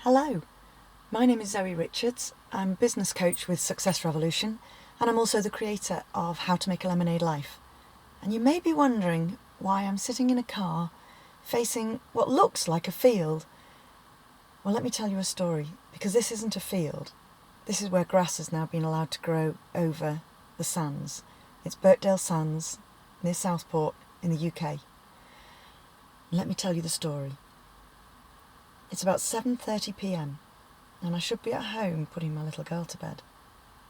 Hello, my name is Zoe Richards. I'm a business coach with Success Revolution, and I'm also the creator of How to Make a Lemonade Life. And you may be wondering why I'm sitting in a car facing what looks like a field. Well, let me tell you a story, because this isn't a field. This is where grass has now been allowed to grow over the sands. It's Birkdale Sands near Southport in the UK. Let me tell you the story. It's about 7:30 p.m. and I should be at home putting my little girl to bed.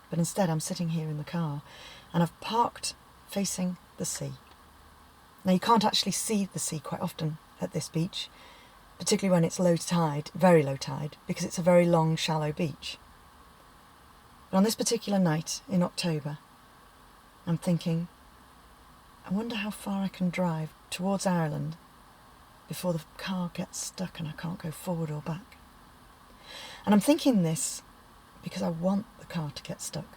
But instead I'm sitting here in the car and I've parked facing the sea. Now you can't actually see the sea quite often at this beach, particularly when it's low tide, very low tide, because it's a very long, shallow beach. But on this particular night in October, I'm thinking, I wonder how far I can drive towards Ireland before the car gets stuck and I can't go forward or back. And I'm thinking this because I want the car to get stuck.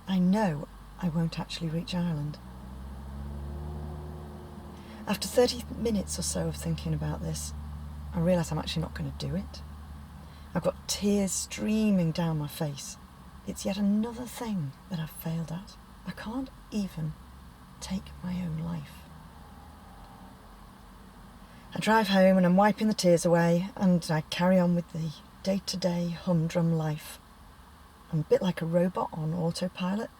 I know I won't actually reach Ireland. After 30 minutes or so of thinking about this, I realise I'm actually not going to do it. I've got tears streaming down my face. It's yet another thing that I've failed at. I can't even take my own life. I drive home and I'm wiping the tears away and I carry on with the day-to-day humdrum life. I'm a bit like a robot on autopilot,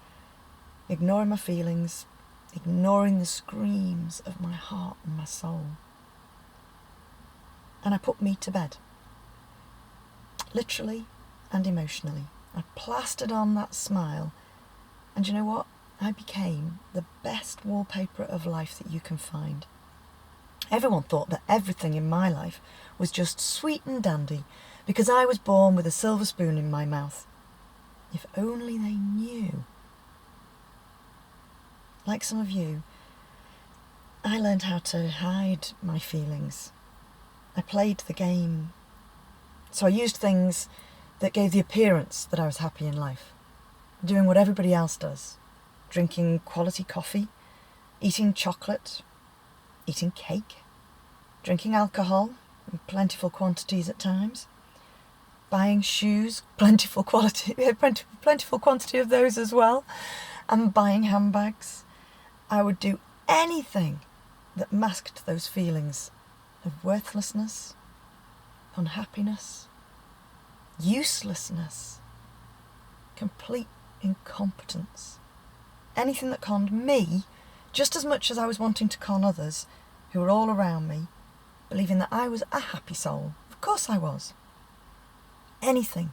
ignoring my feelings, ignoring the screams of my heart and my soul. And I put me to bed, literally and emotionally. I plastered on that smile, and you know what? I became the best wallpaper of life that you can find. Everyone thought that everything in my life was just sweet and dandy because I was born with a silver spoon in my mouth. If only they knew. Like some of you, I learned how to hide my feelings. I played the game. So I used things that gave the appearance that I was happy in life, doing what everybody else does, drinking quality coffee, eating chocolate, eating cake, drinking alcohol in plentiful quantities at times, buying shoes, plentiful quantity of those as well, and buying handbags. I would do anything that masked those feelings of worthlessness, unhappiness, uselessness, complete incompetence. Anything that conned me just as much as I was wanting to con others who were all around me, believing that I was a happy soul. Of course I was. Anything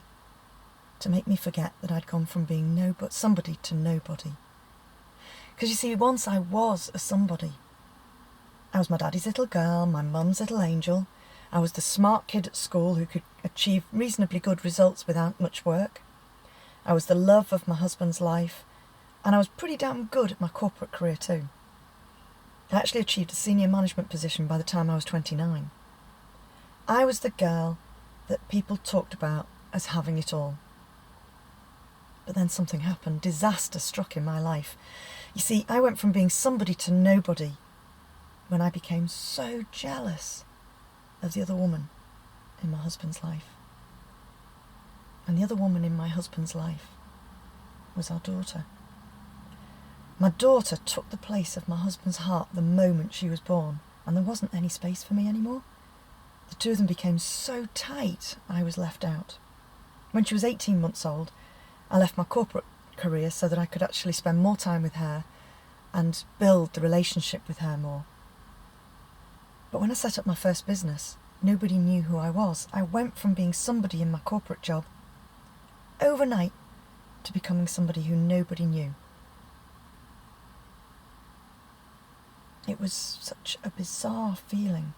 to make me forget that I'd gone from being somebody to nobody. Because you see, once I was a somebody. I was my daddy's little girl, my mum's little angel. I was the smart kid at school who could achieve reasonably good results without much work. I was the love of my husband's life, and I was pretty damn good at my corporate career too. I actually achieved a senior management position by the time I was 29. I was the girl that people talked about as having it all. But then something happened. Disaster struck in my life. You see, I went from being somebody to nobody when I became so jealous of the other woman in my husband's life. And the other woman in my husband's life was our daughter. My daughter took the place of my husband's heart the moment she was born, and there wasn't any space for me anymore. The two of them became so tight, I was left out. When she was 18 months old, I left my corporate career so that I could actually spend more time with her and build the relationship with her more. But when I set up my first business, nobody knew who I was. I went from being somebody in my corporate job overnight to becoming somebody who nobody knew. It was such a bizarre feeling.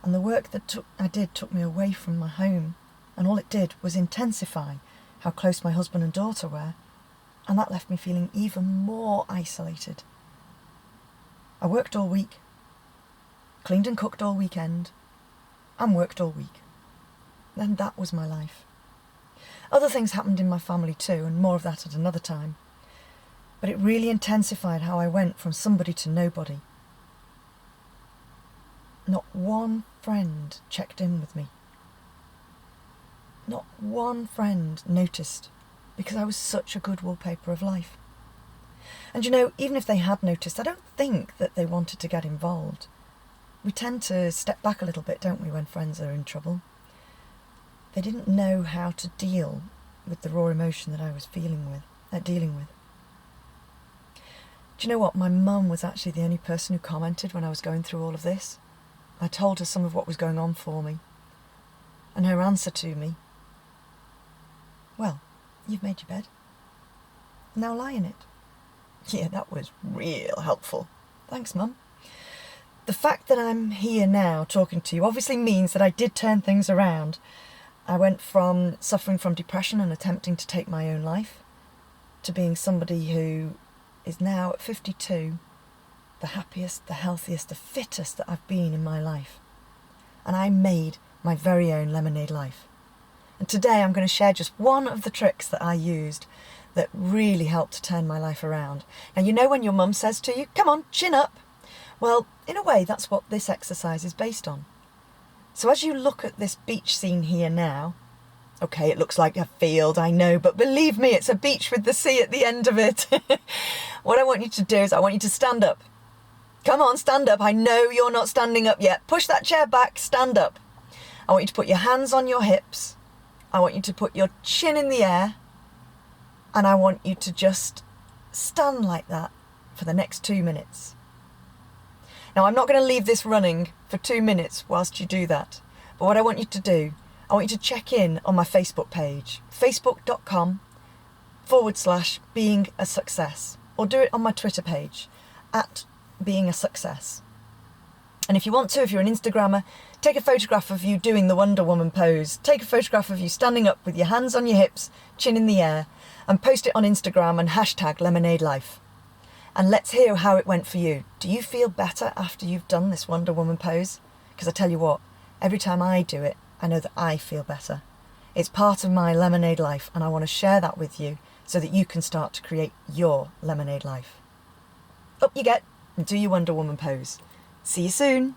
And the work that I did took me away from my home, and all it did was intensify how close my husband and daughter were, and that left me feeling even more isolated. I worked all week, cleaned and cooked all weekend, and worked all week. And that was my life. Other things happened in my family too, and more of that at another time. But it really intensified how I went from somebody to nobody. Not one friend checked in with me. not one friend noticed, because I was such a good wallpaper of life. And you know, even if they had noticed, I don't think that they wanted to get involved. We tend to step back a little bit, don't we, when friends are in trouble? They didn't know how to deal with the raw emotion that I was dealing with. Do you know what? My mum was actually the only person who commented when I was going through all of this. I told her some of what was going on for me. And her answer to me, well, you've made your bed. Now lie in it. Yeah, that was real helpful. Thanks, Mum. The fact that I'm here now talking to you obviously means that I did turn things around. I went from suffering from depression and attempting to take my own life to being somebody who is now at 52 the happiest, the healthiest, the fittest that I've been in my life. And I made my very own lemonade life. And today I'm going to share just one of the tricks that I used that really helped to turn my life around. Now, you know when your mum says to you, come on, chin up? Well, in a way, that's what this exercise is based on. So as you look at this beach scene here now, okay, it looks like a field, I know, but believe me, it's a beach with the sea at the end of it. What I want you to do is I want you to stand up. Come on, stand up. I know you're not standing up yet. Push that chair back, stand up. I want you to put your hands on your hips. I want you to put your chin in the air. And I want you to just stand like that for the next 2 minutes. Now, I'm not going to leave this running for 2 minutes whilst you do that. But what I want you to do, I want you to check in on my Facebook page, facebook.com/being a success. Or do it on my Twitter page, @being-a-success. And if you want to, if you're an Instagrammer, take a photograph of you doing the Wonder Woman pose. Take a photograph of you standing up with your hands on your hips, chin in the air, and post it on Instagram and hashtag Lemonade Life. And let's hear how it went for you. Do you feel better after you've done this Wonder Woman pose? Because I tell you what, every time I do it, I know that I feel better. It's part of my lemonade life, and I want to share that with you so that you can start to create your lemonade life. Up you get, and do your Wonder Woman pose. See you soon.